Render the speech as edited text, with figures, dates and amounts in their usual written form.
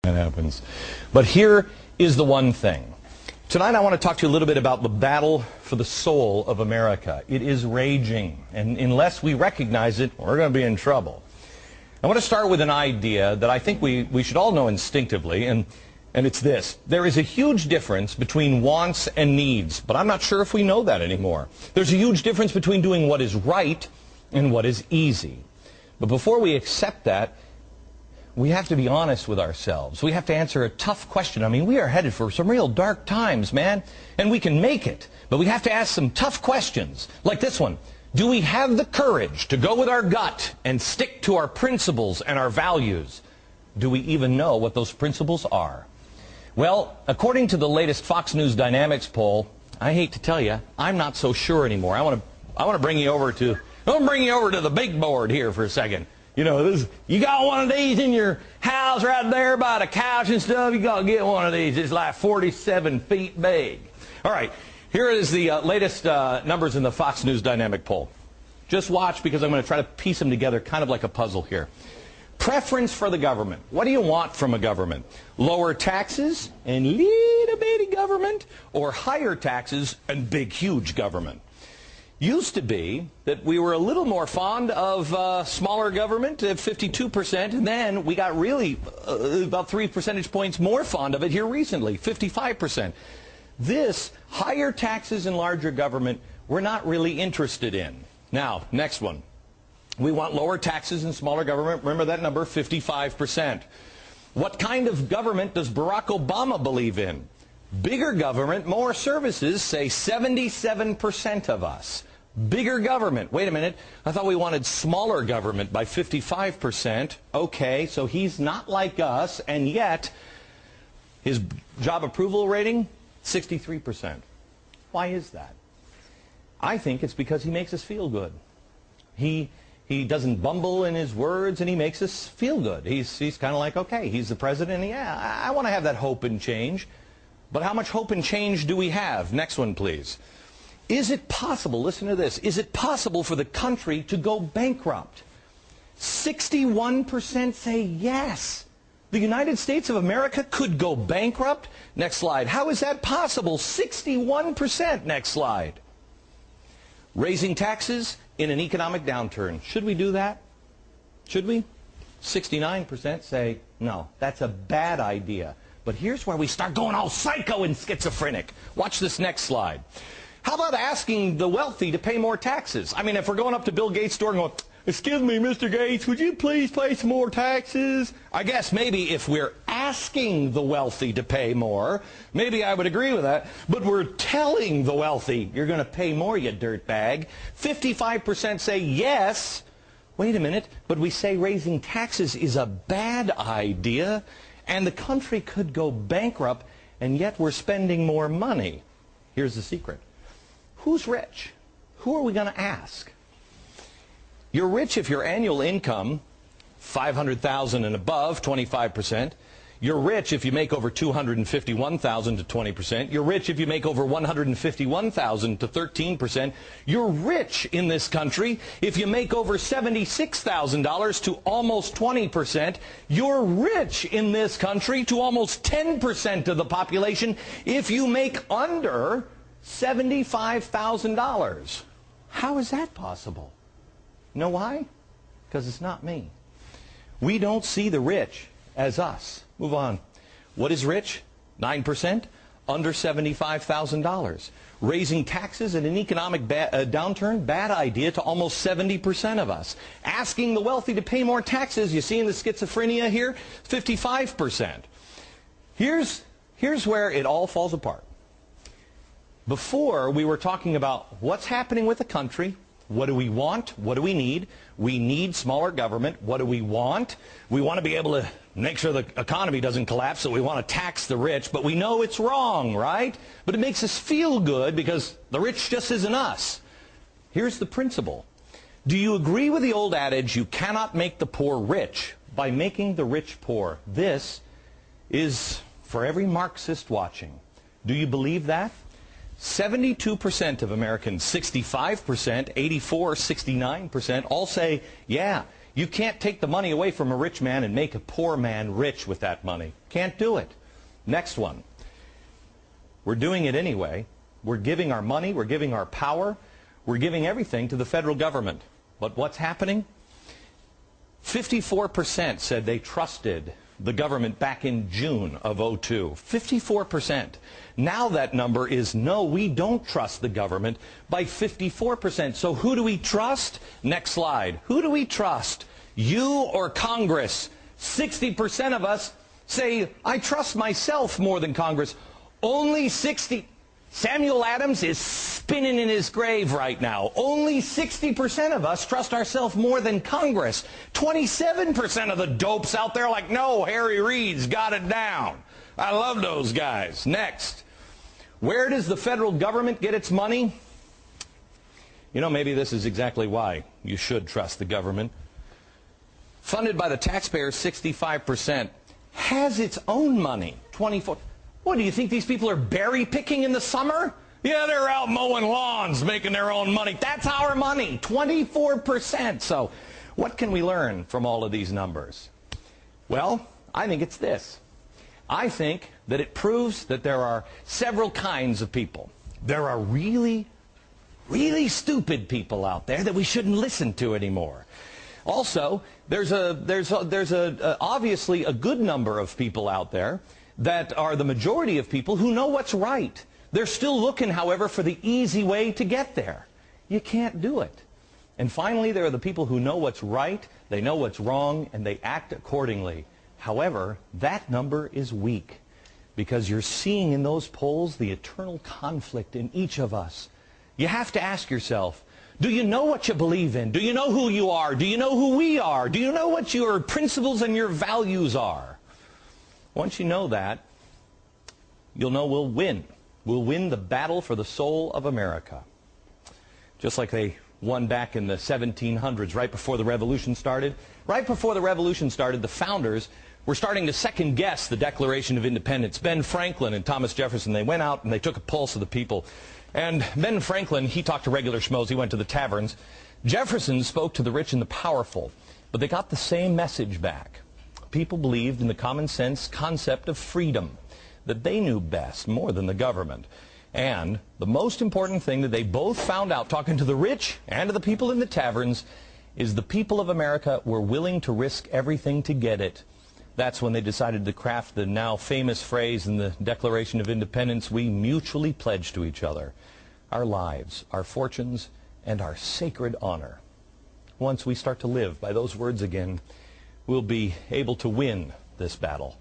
That happens. But here is the one thing. Tonight I want to talk to you a little bit about the battle for the soul of America. It is raging, and unless we recognize it, we're going to be in trouble. I want to start with an idea that I think we should all know instinctively, and it's this. There is a huge difference between wants and needs, but I'm not sure if we know that anymore. There's a huge difference between doing what is right and what is easy. But before we accept that, we have to be honest with ourselves. We have to answer a tough question. I mean, we are headed for some real dark times, man, and we can make it. But we have to ask some tough questions, like this one. Do we have the courage to go with our gut and stick to our principles and our values? Do we even know what those principles are? Well, according to the latest Fox News Dynamics poll, I hate to tell you, I'm not so sure anymore. I want to bring you over to the big board here for a second. You know, you got one of these in your house right there by the couch and stuff. You got to get one of these. It's like 47 feet big. All right, here is the latest numbers in the Fox News Dynamic poll. Just watch, because I'm going to try to piece them together kind of like a puzzle here. Preference for the government. What do you want from a government? Lower taxes and little bitty government, or higher taxes and big, huge government? Used to be that we were a little more fond of smaller government at 52%, and then we got really about 3 percentage points more fond of it here recently, 55%. This higher taxes and larger government we're not really interested in. Now, next one. We want lower taxes and smaller government. Remember that number, 55%. What kind of government does Barack Obama believe in? Bigger government, more services, say 77% of us. Bigger government. Wait a minute. I thought we wanted smaller government by 55%. Okay, so he's not like us, and yet his job approval rating, 63%. Why is that? I think it's because he makes us feel good. He doesn't bumble in his words, and he makes us feel good. He's kind of like, okay, he's the president, and yeah, I want to have that hope and change. But how much hope and change do we have? Next one, please. Is it possible, listen to this, is it possible for the country to go bankrupt? 61% say yes. The United States of America could go bankrupt? Next slide. How is that possible? 61%. Next slide. Raising taxes in an economic downturn. Should we do that? Should we? 69% say no, that's a bad idea. But here's where we start going all psycho and schizophrenic. Watch this next slide. How about asking the wealthy to pay more taxes? I mean, if we're going up to Bill Gates' store and going, excuse me, Mr. Gates, would you please pay some more taxes? I guess maybe if we're asking the wealthy to pay more, maybe I would agree with that. But we're telling the wealthy, you're going to pay more, you dirtbag. 55% say yes. Wait a minute, but we say raising taxes is a bad idea, and the country could go bankrupt, and yet we're spending more money. Here's the secret. Who's rich? Who are we going to ask? You're rich if your annual income, $500,000 and above, 25%. You're rich if you make over $251,000 to 20%. You're rich if you make over $151,000 to 13%. You're rich in this country if you make over $76,000 to almost 20%. You're rich in this country to almost 10% of the population if you make under $75,000. How is that possible? You know why? Because it's not me. We don't see the rich as us. Move on. What is rich? 9%? Under $75,000. Raising taxes in an economic downturn? Bad idea to almost 70% of us. Asking the wealthy to pay more taxes, you see in the schizophrenia here? 55%. Here's where it all falls apart. Before, we were talking about what's happening with the country. What do we want? What do we need? We need smaller government. What do we want? We want to be able to make sure the economy doesn't collapse, so we want to tax the rich, but we know it's wrong, right? But it makes us feel good because the rich just isn't us. Here's the principle. Do you agree with the old adage, you cannot make the poor rich by making the rich poor? This is for every Marxist watching. Do you believe that? 72% of Americans, 65%, 84%, 69% all say, yeah, You can't take the money away from a rich man and make a poor man rich with that money. Can't do it. Next one. We're doing it anyway. We're giving our money, we're giving our power, we're giving everything to the federal government. But what's happening? 54% said they trusted the government back in June of 2002. 54%. Now that number is no, we don't trust the government by 54%. So who do we trust? Next slide. Who do we trust? You or Congress? 60% of us say, I trust myself more than Congress. Only 60. Samuel Adams is spinning in his grave right now. Only 60% of us trust ourselves more than Congress. 27% of the dopes out there are like, no, Harry Reid's got it down. I love those guys. Next. Where does the federal government get its money? You know, maybe this is exactly why you should trust the government. Funded by the taxpayers, 65%. Has its own money, 24%. What, do you think these people are berry picking in the summer? Yeah, they're out mowing lawns, making their own money. That's our money, 24%. So what can we learn from all of these numbers? Well, I think it's this. I think that it proves that there are several kinds of people. There are really, really stupid people out there that we shouldn't listen to anymore. Also, there's obviously a good number of people out there that are the majority of people who know what's right. They're still looking, however, for the easy way to get there. You can't do it. And finally, there are the people who know what's right, they know what's wrong, and they act accordingly. However, that number is weak because you're seeing in those polls the eternal conflict in each of us. You have to ask yourself, do you know what you believe in? Do you know who you are? Do you know who we are? Do you know what your principles and your values are? Once you know that, you'll know we'll win. We'll win the battle for the soul of America. Just like they won back in the 1700s, right before the Revolution started. Right before the Revolution started, the founders were starting to second-guess the Declaration of Independence. Ben Franklin and Thomas Jefferson, they went out and they took a pulse of the people. And Ben Franklin, he talked to regular schmoes, he went to the taverns. Jefferson spoke to the rich and the powerful, but they got the same message back. People believed in the common sense concept of freedom, that they knew best more than the government. And the most important thing that they both found out, talking to the rich and to the people in the taverns, is the people of America were willing to risk everything to get it. That's when they decided to craft the now famous phrase in the Declaration of Independence, we mutually pledge to each other our lives, our fortunes, and our sacred honor. Once we start to live by those words again, we'll be able to win this battle.